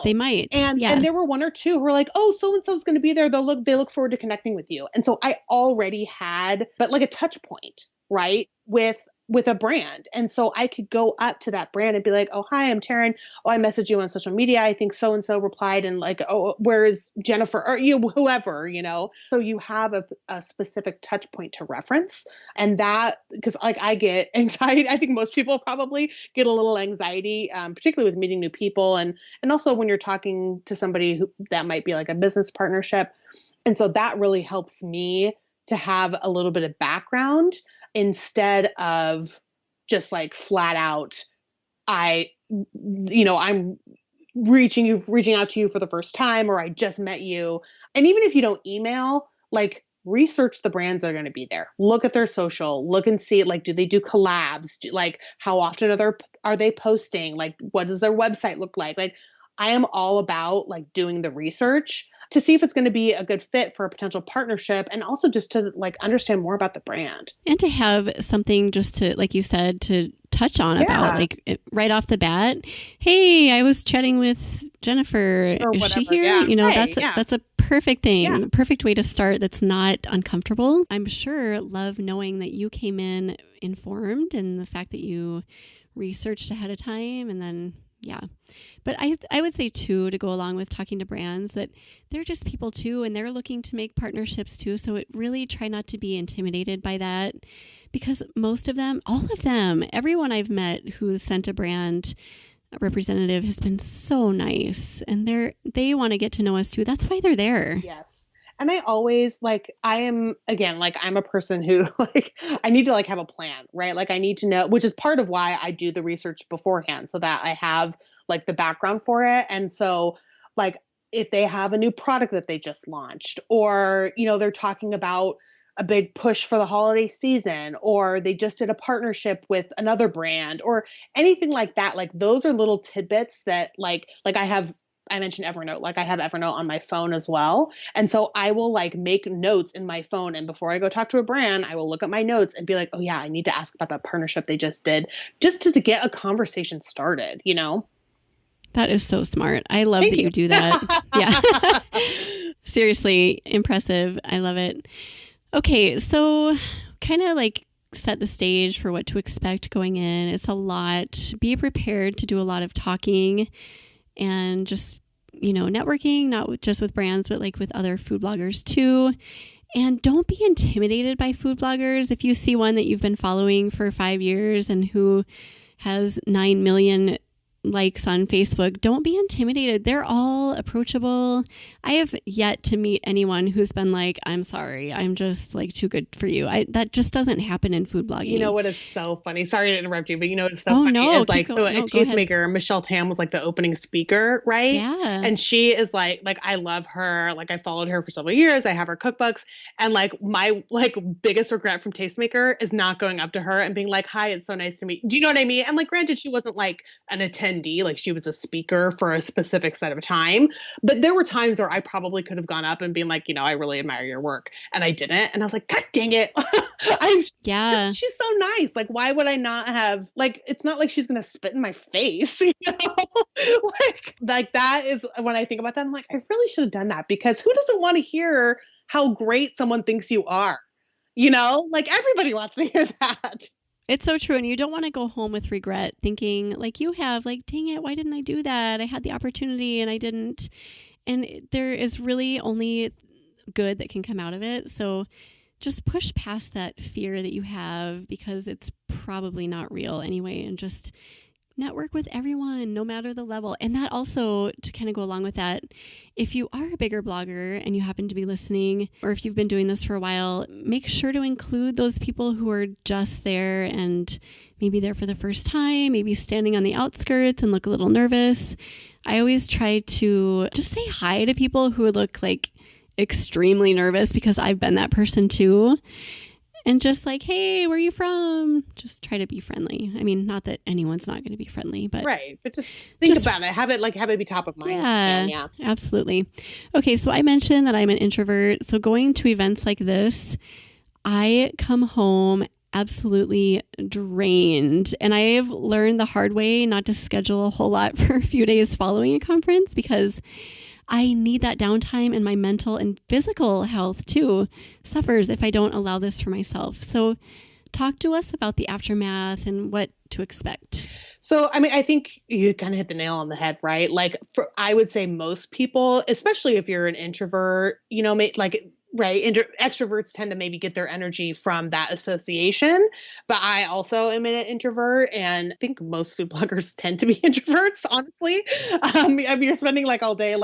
They might. And there were one or two who were like, oh, so-and-so is going to be there. They look forward to connecting with you. And so I already had, but like a touch point, right, with a brand. And so I could go up to that brand and be like, oh, hi, I'm Taryn. Oh, I messaged you on social media. I think so-and-so replied, and like, oh, where is Jennifer, or whoever, So you have a specific touch point to reference. And that, because like I get anxiety, I think most people probably get a little anxiety, particularly with meeting new people. And also when you're talking to somebody that might be like a business partnership. And so that really helps me to have a little bit of background, instead of just like flat out, I'm reaching out to you for the first time, or I just met you. And even if you don't email, like, research the brands that are going to be there. Look at their social, look and see, like, do they do collabs? Like, how often are they posting? Like, what does their website look like? Like, I am all about like doing the research to see if it's going to be a good fit for a potential partnership, and also just to like understand more about the brand. And to have something just to, like you said, to touch on about, like, right off the bat. Hey, I was chatting with Jennifer. Is she here? Yeah. That's a perfect thing. Yeah. Perfect way to start. That's not uncomfortable. I'm sure love knowing that you came in informed, and the fact that you researched ahead of time, and then yeah. But I would say too, to go along with talking to brands, that they're just people too, and they're looking to make partnerships too. So it really try not to be intimidated by that, because most of them, all of them, everyone I've met who's sent a brand representative has been so nice, and they want to get to know us too. That's why they're there. Yes. And I always I'm a person who I need to have a plan, right? Like I need to know, which is part of why I do the research beforehand so that I have the background for it. And so if they have a new product that they just launched, or, they're talking about a big push for the holiday season, or they just did a partnership with another brand or anything like that. Those are little tidbits that I mentioned Evernote. I have Evernote on my phone as well. And so I will make notes in my phone. And before I go talk to a brand, I will look at my notes and be like, oh yeah, I need to ask about that partnership they just did, just to get a conversation started, That is so smart. I love that you do that. Yeah. Seriously, impressive. I love it. Okay, so kind of set the stage for what to expect going in. It's a lot. Be prepared to do a lot of talking and just, networking, not just with brands, but with other food bloggers too. And don't be intimidated by food bloggers. If you see one that you've been following for 5 years and who has 9 million likes on Facebook, don't be intimidated. They're all approachable. I have yet to meet anyone who's been like, I'm sorry, I'm just too good for you. That just doesn't happen in food blogging. You know what is so funny? Sorry to interrupt you, but what's so funny is at Tastemaker, Michelle Tam was the opening speaker, right? Yeah. And she is I love her. I followed her for several years. I have her cookbooks. And my biggest regret from Tastemaker is not going up to her and being like, hi, it's so nice to meet you. Do you know what I mean? And granted, she wasn't an attendee, she was a speaker for a specific set of time. But there were times where I probably could have gone up and been like, I really admire your work. And I didn't. And I was like, God dang it. She's so nice. Why would I not have, it's not she's going to spit in my face, that is when I think about that, I'm like, I really should have done that, because who doesn't want to hear how great someone thinks you are? Everybody wants to hear that. It's so true. And you don't want to go home with regret thinking you have, dang it, why didn't I do that? I had the opportunity and I didn't. And there is really only good that can come out of it. So just push past that fear that you have, because it's probably not real anyway, and just network with everyone, no matter the level. And that also, to kind of go along with that, if you are a bigger blogger and you happen to be listening, or if you've been doing this for a while, make sure to include those people who are just there and maybe there for the first time, maybe standing on the outskirts and look a little nervous. I always try to just say hi to people who look extremely nervous, because I've been that person too. And just hey, where are you from? Just try to be friendly. I mean, not that anyone's not going to be friendly, but right. But just think about it. Have it be top of mind. Yeah, absolutely. Okay, so I mentioned that I'm an introvert. So going to events like this, I come home absolutely drained. And I've learned the hard way not to schedule a whole lot for a few days following a conference, because I need that downtime, and my mental and physical health too suffers if I don't allow this for myself. So talk to us about the aftermath and what to expect. So, I think you kind of hit the nail on the head, right? I would say most people, especially if you're an introvert, right, extroverts tend to maybe get their energy from that association. But I also am an introvert, and I think most food bloggers tend to be introverts, honestly. You're spending all day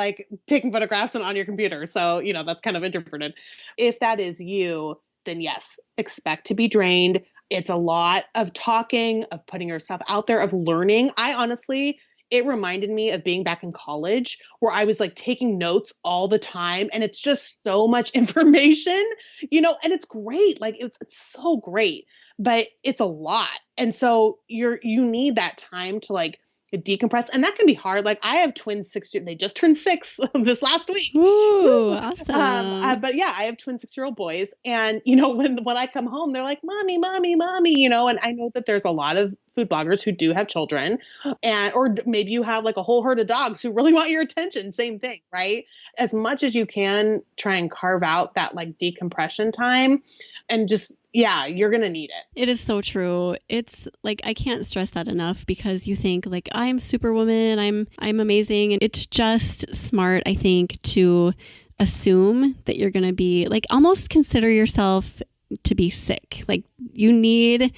taking photographs and on your computer. So, that's kind of introverted. If that is you, then yes, expect to be drained. It's a lot of talking, of putting yourself out there, of learning. It reminded me of being back in college, where I was taking notes all the time, and it's just so much information, and it's great. It's so great, but it's a lot. And so you need that time to decompress, and that can be hard. I have twin 6-year, they just turned 6 this last week. Ooh, awesome. But yeah, I have twin 6-year-old boys, and when I come home, they're like, mommy, and I know that there's a lot of food bloggers who do have children, or maybe you have a whole herd of dogs who really want your attention. Same thing, right? As much as you can, try and carve out that decompression time, and just, yeah, you're going to need it. It is so true. It's I can't stress that enough, because you think I'm Superwoman, I'm amazing. And it's just smart, I think, to assume that you're going to be almost consider yourself to be sick. Like you need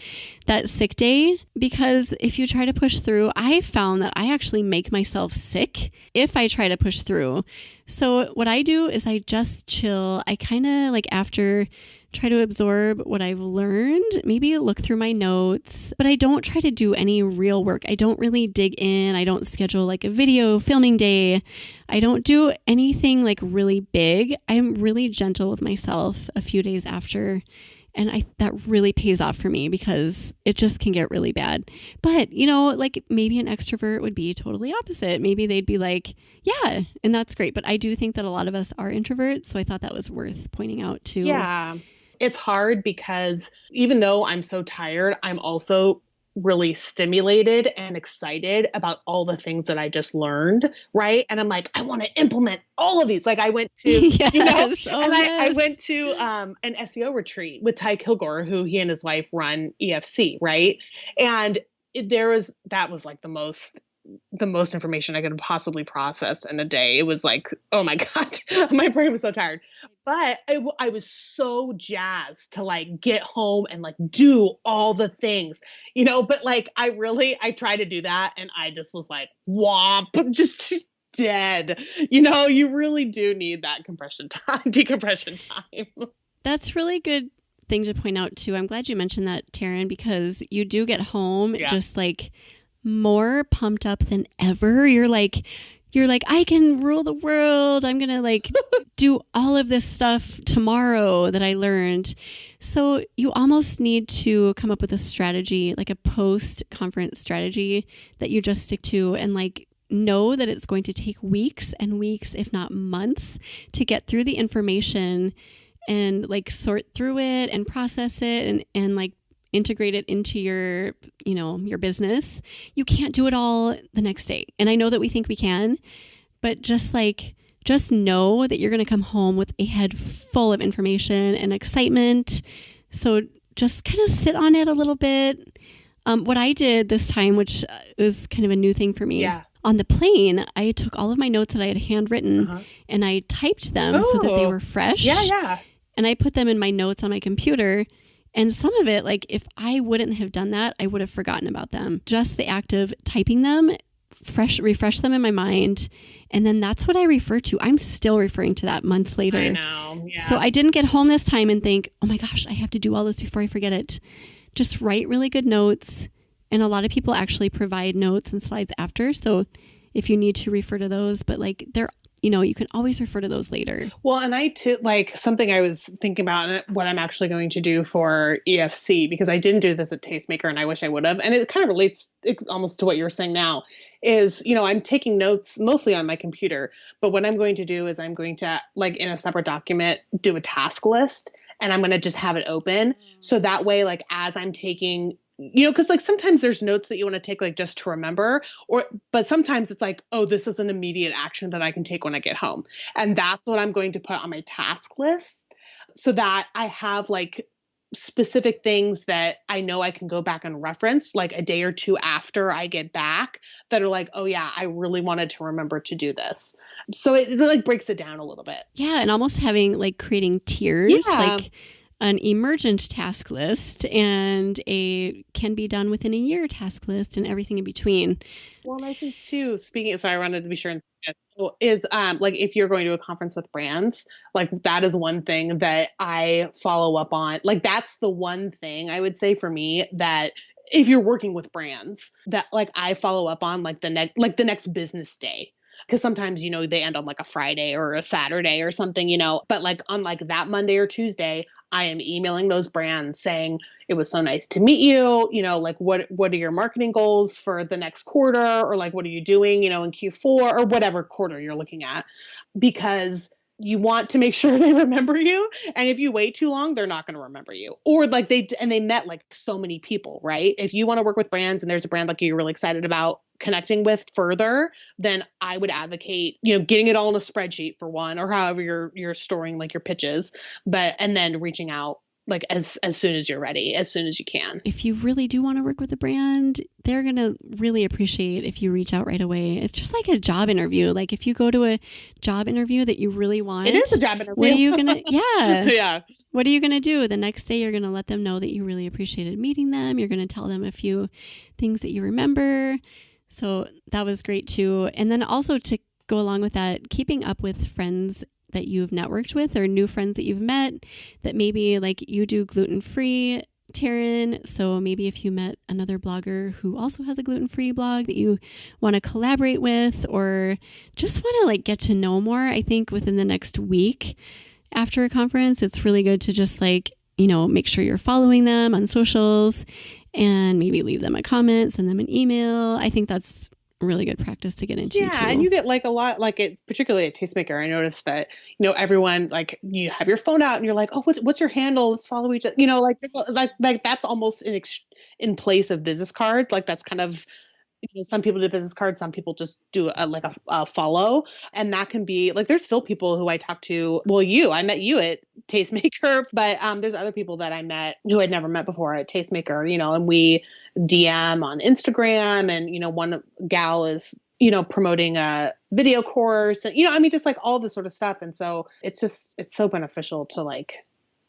that sick day, because if you try to push through, I found that I actually make myself sick if I try to push through. So what I do is I just chill. I kind of like after try to absorb what I've learned, maybe look through my notes, but I don't try to do any real work. I don't really dig in. I don't schedule like a video filming day. I don't do anything like really big. I'm really gentle with myself a few days after. And that really pays off for me because it just can get really bad. But, like maybe an extrovert would be totally opposite. Maybe they'd be like, yeah, and that's great. But I do think that a lot of us are introverts. So I thought that was worth pointing out too. Yeah. It's hard because even though I'm so tired, I'm also really stimulated and excited about all the things that I just learned. Right. And I'm like, I want to implement all of these. Like I went to, yes. I went to an SEO retreat with Ty Kilgore, who he and his wife run EFC. Right. And that was like the most information I could have possibly processed in a day. It was like, oh my God, my brain was so tired. But I was so jazzed to like get home and like do all the things, but like I tried to do that and I just was like, womp, just dead. You really do need that decompression time. That's really good thing to point out too. I'm glad you mentioned that, Taryn, because you do get home just like more pumped up than ever. You're like, I can rule the world. I'm going to like do all of this stuff tomorrow that I learned. So you almost need to come up with a strategy, like a post-conference strategy that you just stick to, and like know that it's going to take weeks and weeks, if not months, to get through the information and like sort through it and process it and like integrate it into your business. You can't do it all the next day. And I know that we think we can, but just know that you're going to come home with a head full of information and excitement. So just kind of sit on it a little bit. What I did this time, which was kind of a new thing for me. Yeah. On the plane, I took all of my notes that I had handwritten and I typed them so that they were fresh. Yeah. And I put them in my notes on my computer. And some of it, like if I wouldn't have done that, I would have forgotten about them. Just the act of typing them, refresh them in my mind. And then that's what I refer to. I'm still referring to that months later. I know. Yeah. So I didn't get home this time and think, oh my gosh, I have to do all this before I forget it. Just write really good notes. And a lot of people actually provide notes and slides after. So if you need to refer to those, but like they're you can always refer to those later. Well, and I too, like something I was thinking about what I'm actually going to do for EFC, because I didn't do this at Tastemaker and I wish I would have. And it kind of relates almost to what you're saying now is, I'm taking notes mostly on my computer, but what I'm going to do is I'm going to like in a separate document, do a task list and I'm going to just have it open. So that way, like as I'm taking because like sometimes there's notes that you want to take like just to remember, but sometimes it's like, oh, this is an immediate action that I can take when I get home. And that's what I'm going to put on my task list so that I have like specific things that I know I can go back and reference like a day or two after I get back that are like, oh yeah, I really wanted to remember to do this. So it like breaks it down a little bit. Yeah. And almost having like creating tiers, like an emergent task list and a can be done within a year task list and everything in between. Well, I think too, I wanted to be sure and say this, is like if you're going to a conference with brands, like that is one thing that I follow up on. Like that's the one thing I would say for me that if you're working with brands that like I follow up on like the next business day. Because sometimes, they end on like a Friday or a Saturday or something, but like on like that Monday or Tuesday, I am emailing those brands saying it was so nice to meet you. Like what are your marketing goals for the next quarter, or like what are you doing, in Q4 or whatever quarter you're looking at, because you want to make sure they remember you. And if you wait too long, they're not going to remember you. Or like they met like so many people, right? If you want to work with brands and there's a brand like you're really excited about connecting with further, then I would advocate, getting it all in a spreadsheet for one, or however you're storing like your pitches, and then reaching out like as soon as you're ready, as soon as you can. If you really do want to work with a brand, they're going to really appreciate if you reach out right away. It's just like a job interview. Like if you go to a job interview that you really want. It is a job interview. What are you going to, yeah. Yeah. What are you going to do? The next day, you're going to let them know that you really appreciated meeting them. You're going to tell them a few things that you remember. So that was great too. And then also to go along with that, keeping up with friends that you've networked with or new friends that you've met that maybe like you do gluten-free, Taryn. So maybe if you met another blogger who also has a gluten-free blog that you want to collaborate with or just want to like get to know more, I think within the next week after a conference, it's really good to just like, make sure you're following them on socials and maybe leave them a comment, send them an email. I think that's really good practice to get into. Yeah, too. and you get like a lot, like it, particularly at Tastemaker. I noticed that everyone like you have your phone out and you're like, oh, what's your handle? Let's follow each other. Like this, like that's almost in place of business cards. Like that's kind of. Some people do business cards, some people just do a follow, and that can be like there's still people who I talk to. Well, I met you at Tastemaker, but there's other people that I met who I'd never met before at Tastemaker. And we DM on Instagram, and one gal is promoting a video course, and just like all this sort of stuff. And so it's so beneficial to like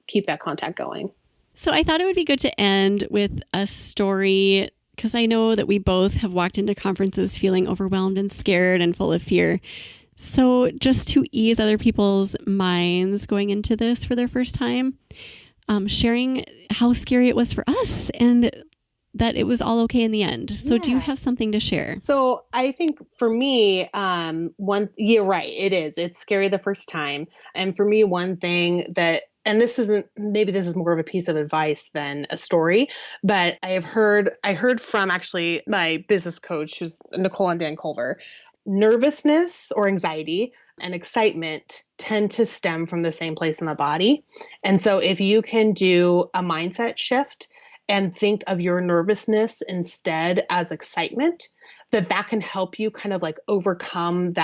keep that contact going. So I thought it would be good to end with a story, because I know that we both have walked into conferences feeling overwhelmed and scared and full of fear. So just to ease other people's minds going into this for their first time, sharing how scary it was for us and that it was all okay in the end. So do you have something to share? So I think for me, you're right. It's scary the first time. And for me, one thing that, and maybe this is more of a piece of advice than a story, but I heard from actually my business coach, who's Nicole and Dan Culver, nervousness or anxiety and excitement tend to stem from the same place in the body. And so if you can do a mindset shift and think of your nervousness instead as excitement, that can help you kind of like overcome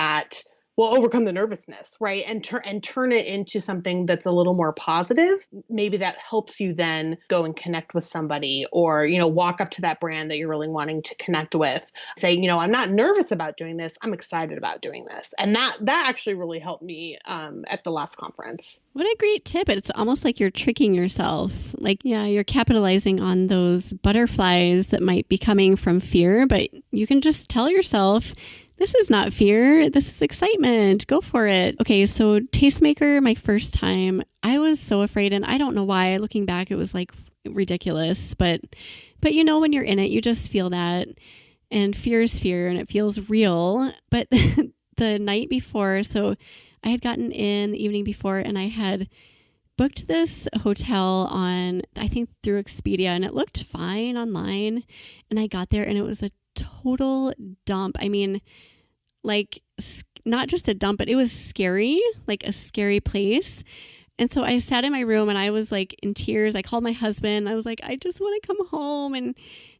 the nervousness, right? And turn it into something that's a little more positive. Maybe that helps you then go and connect with somebody or, walk up to that brand that you're really wanting to connect with. Say, I'm not nervous about doing this. I'm excited about doing this. And that actually really helped me at the last conference. What a great tip. It's almost like you're tricking yourself. Like, you're capitalizing on those butterflies that might be coming from fear, but you can just tell yourself, this is not fear. This is excitement. Go for it. Okay, so Tastemaker, my first time, I was so afraid, and I don't know why. Looking back, it was like ridiculous, but when you're in it, you just feel that, and fear is fear, and it feels real. But the night before, so I had gotten in the evening before, and I had booked this hotel on, I think through Expedia, and it looked fine online, and I got there, and it was a total dump. I mean, like not just a dump, but it was scary, like a scary place. And so I sat in my room and I was like in tears. I called my husband. I was like, I just want to come home. And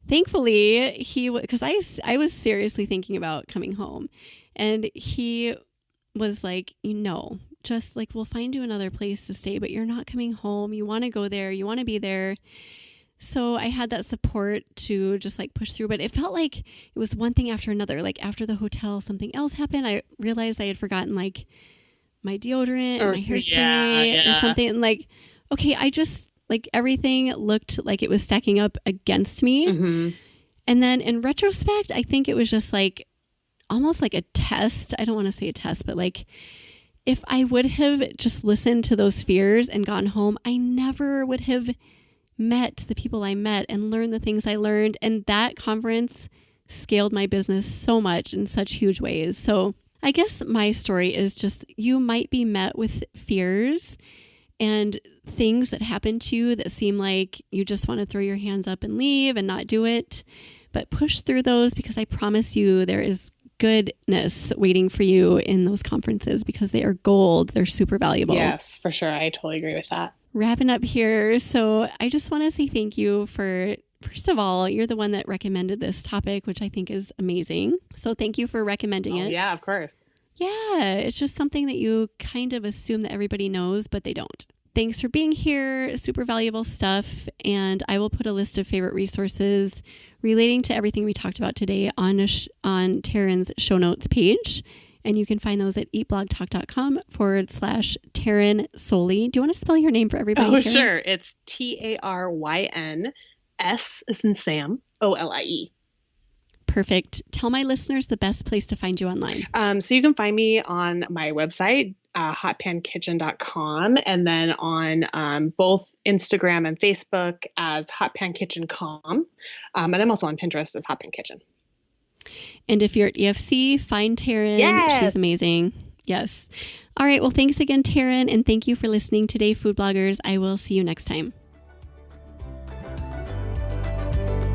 thankfully because I was seriously thinking about coming home, and he was like, just like, we'll find you another place to stay, but you're not coming home. You want to go there. You want to be there. So I had that support to just like push through, but it felt like it was one thing after another. Like after the hotel, something else happened. I realized I had forgotten like my deodorant or my hairspray or something. And like, okay, I just like everything looked like it was stacking up against me. Mm-hmm. And then in retrospect, I think it was just like almost like a test. I don't want to say a test, but like if I would have just listened to those fears and gone home, I never would have met the people I met and learned the things I learned. And that conference scaled my business so much in such huge ways. So I guess my story is just, you might be met with fears and things that happen to you that seem like you just want to throw your hands up and leave and not do it, but push through those, because I promise you there is goodness waiting for you in those conferences, because they are gold. They're super valuable. Yes, for sure. I totally agree with that. Wrapping up here. So I just want to say thank you for, first of all, you're the one that recommended this topic, which I think is amazing. So thank you for recommending it. Yeah, of course. Yeah, it's just something that you kind of assume that everybody knows, but they don't. Thanks for being here. Super valuable stuff. And I will put a list of favorite resources relating to everything we talked about today on Taryn's show notes page. And you can find those at eatblog.com/Taryn Solie. Do you want to spell your name for everybody? Oh, Taryn? Sure. It's Taryn, S as in Sam, Olie. Perfect. Tell my listeners the best place to find you online. So you can find me on my website, hotpankitchen.com, and then on both Instagram and Facebook as hotpankitchen.com. And I'm also on Pinterest as Hot Pan Kitchen. And if you're at EFC, find Taryn. Yes. She's amazing. Yes. All right. Well, thanks again, Taryn. And thank you for listening today, food bloggers. I will see you next time.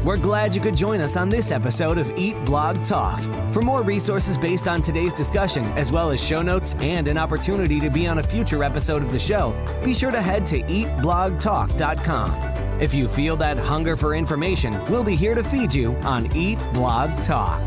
We're glad you could join us on this episode of Eat Blog Talk. For more resources based on today's discussion, as well as show notes and an opportunity to be on a future episode of the show, be sure to head to eatblogtalk.com. If you feel that hunger for information, we'll be here to feed you on Eat Blog Talk.